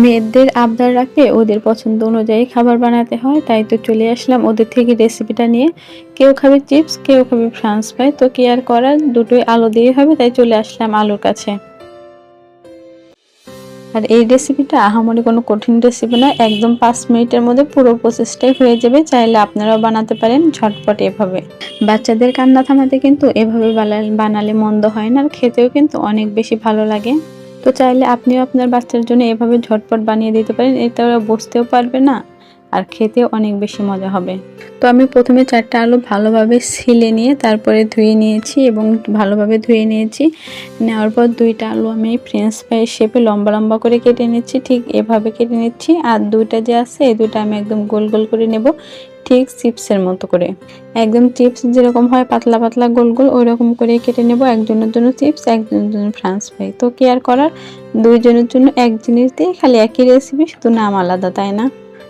মেয়েদের আবদার রাখলে ওদের পছন্দ অনুযায়ী খাবার বানাতে হয়, তাই তো চলে আসলাম ওদের থেকে রেসিপিটা নিয়ে। কেউ খাবে চিপস, কেউ খাবে ফ্রান্স ফ্রাই, তো কি আর করার, দুটোই আলু দিয়ে হবে, তাই চলে আসলাম আলুর কাছে। আর এই রেসিপিটা আহামরি কোনো কঠিন রেসিপি না, একদম 5 মিনিটের মধ্যে পুরো প্রসেসটাই হয়ে যাবে। চাইলে আপনারাও বানাতে পারেন ঝটপট এভাবে। বাচ্চাদের কান্না থামাতে কিন্তু এভাবে বানালে মন্দ হয় না, আর খেতেও কিন্তু অনেক বেশি ভালো লাগে। তো চাইলে আপনিও আপনার বাচ্চার জন্য এভাবে ঝটপট বানিয়ে দিতে পারেন, এতে ওরা বুঝতেও পারবে না আর খেতেও অনেক বেশি মজা হবে। তো আমি প্রথমে 4টা আলু ভালোভাবে ছিলে নিয়ে তারপরে ধুয়ে নিয়েছি এবং ভালোভাবে ধুয়ে নিয়েছি। নেওয়ার পর 2টা আলু আমি ফ্রেঞ্চ ফ্রাই শেপে লম্বা লম্বা করে কেটে নিচ্ছি, ঠিক এভাবে কেটে নিচ্ছি। আর 2টা যে আছে এই 2টা আমি একদম গোল গোল করে নেব, ঠিক চিপসের মতো করে। একদম চিপস যেরকম হয় পাতলা পাতলা গোল গোল ওই রকম করে কেটে নেব। একজনের জন্য চিপস, একজনের জন্য ফ্রান্স ফ্রাই। তো কি আর করার, দুইজনের জন্য এক জিনিস দিয়ে খালি একই রেসিপি, শুধু নাম আলাদা, তাই না?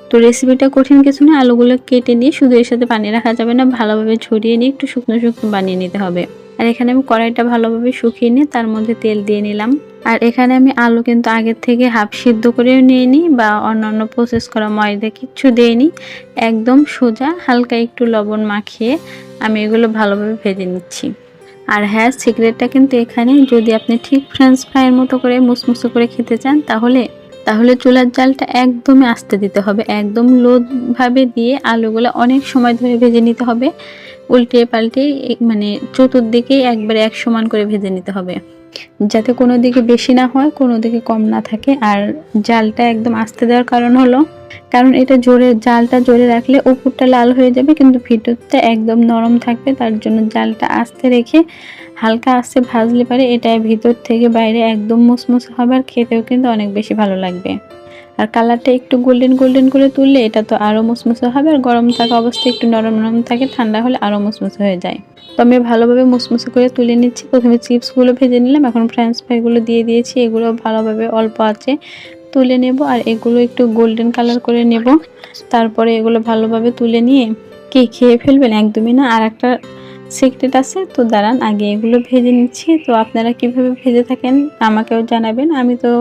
তো রেসিপিটা কঠিন কিছু না, আলুগুলো কেটে নিয়ে শুধু এর সাথে পানি রাখা যাবে না, ভালোভাবে ছড়িয়ে নিয়ে একটু শুকনো শুকনো বানিয়ে নিতে হবে। আর এখানে আমি কড়াইটা ভালোভাবে শুকিয়ে নিয়ে তার মধ্যে তেল দিয়ে নিলাম। আর এখানে আমি আলু কিন্তু আগের থেকে হাফ সিদ্ধ করেও নিয়ে নিই বা অন্যান্য প্রসেস করা ময়দা কিচ্ছু দিইনি, একদম সোজা হালকা একটু লবণ মাখিয়ে আমি এগুলো ভালোভাবে ভেজে নিচ্ছি। আর হ্যাঁ, সিক্রেটটা কিন্তু এখানে, যদি আপনি ঠিক ফ্রেঞ্চ ফ্রাইয়ের মতো করে মুসমুসে করে খেতে চান তাহলে চুলার জালটা একদমই আস্তে দিতে হবে, একদম লো ভাবে দিয়ে আলুগুলো অনেক সময় ধরে ভেজে নিতে হবে। উল্টে পাল্টে মানে চতুর্দিকে একবারে এক সমান করে ভেজে নিতে হবে, যাতে কোনো দিকে বেশি না হয় কোনো দিকে কম না থাকে। আর জালটা একদম আস্তে দেওয়ার কারণ এটা জালটা জোরে রাখলে উপরটা লাল হয়ে যাবে কিন্তু ভিতরটা একদম নরম থাকবে, তার জন্য জালটা আস্তে রেখে হালকা আস্তে ভাজলে পারে এটা ভিতর থেকে বাইরে একদম মুসমুসে হবে আর খেতেও কিন্তু অনেক বেশি ভালো লাগবে। আর কালারটা একটু গোল্ডেন গোল্ডেন করে তুললে এটা তো আরো মুসমুসে হবে, আর গরম থাকা অবস্থায় একটু নরম নরম থাকে, ঠান্ডা হলে আরো মুসমুসে হয়ে যায়। তো আমি ভালোভাবে মুসমুসে করে তুলে নিচ্ছি। প্রথমে চিপসগুলো ভেজে নিলাম, এখন ফ্রেঞ্চ ফ্রাইগুলো দিয়ে দিয়েছি, এগুলো ভালোভাবে অল্প আঁচে তুলে নেব আর এগুলো একটু গোল্ডেন কালার করে নেব। তারপরে এগুলো ভালোভাবে তুলে নিয়ে কি খেয়ে ফেলবেন? একদমই না, আর একটা সিক্রেট আছে, তো দাঁড়ান আগে এগুলো ভেজে নিচ্ছি। তো আপনারা কিভাবে ভেজে থাকেন আমাকেও জানাবেন। আমি তো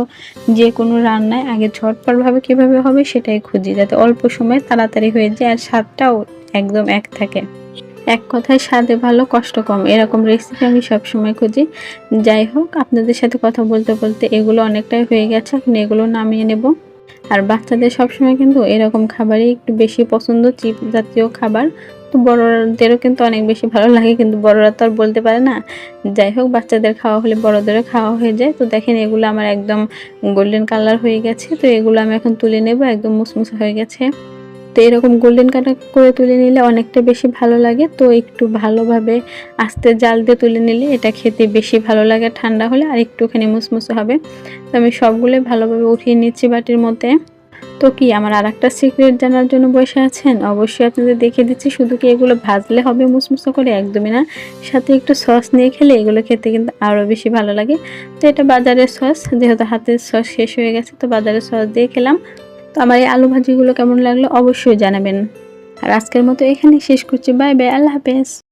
যে কোনো রান্নায় আগে ঝটপটভাবে কিভাবে হবে সেটাই খুঁজি, যাতে অল্প সময়ে তাড়াতাড়ি হয়ে যায় আর স্বাদটাও একদম এক থাকে। এক কথায় স্বাদে ভালো কষ্ট কম, এরকম রেসিপি আমি সবসময় খুঁজি। যাই হোক, আপনাদের সাথে কথা বলতে বলতে এগুলো অনেকটাই হয়ে গেছে, এখন এগুলো নামিয়ে নেব। আর বাচ্চাদের সবসময় কিন্তু এরকম খাবারই একটু বেশি পছন্দ, চিপস জাতীয় খাবার। তো বড়দেরও কিন্তু অনেক বেশি ভালো লাগে, কিন্তু বড়রা তো আর বলতে পারে না। যাই হোক, বাচ্চাদের খাওয়া হলে বড়দেরও খাওয়া হয়ে যায়। তো দেখেন এগুলো আমার একদম গোল্ডেন কালার হয়ে গেছে, তো এগুলো আমি এখন তুলে নেব, একদম মুসমুসে হয়ে গেছে। তো এরকম গোল্ডেন কালার করে তুলে নিলে অনেকটা বেশি ভালো লাগে। তো একটু ভালোভাবে আস্তে জাল দিয়ে তুলে নিলে এটা খেতে বেশি ভালো লাগে, ঠান্ডা হলে আর একটুখানি মুসমুসে হবে। তো আমি সবগুলো ভালোভাবে উঠিয়ে নিচ্ছি বাটির মধ্যে। তো কি আমার আরেকটা সিক্রেট জানার জন্য বসে আছেন? অবশ্যই আপনাদের দেখিয়ে দিচ্ছি। শুধু কি এগুলো ভাজলে হবে মুসমুসে করে? একদমই না, সাথে একটু সস নিয়ে খেলে এগুলো খেতে কিন্তু আরও বেশি ভালো লাগে। তো এটা বাজারের সস, যেহেতু হাতের সস শেষ হয়ে গেছে তো বাজারের সস দিয়ে খেলাম। তো আমার এই আলু ভাজিগুলো কেমন লাগলো অবশ্যই জানাবেন। আর আজকের মতো এখানেই শেষ করছি। বাই বাই, আল্লাহ হাফেজ।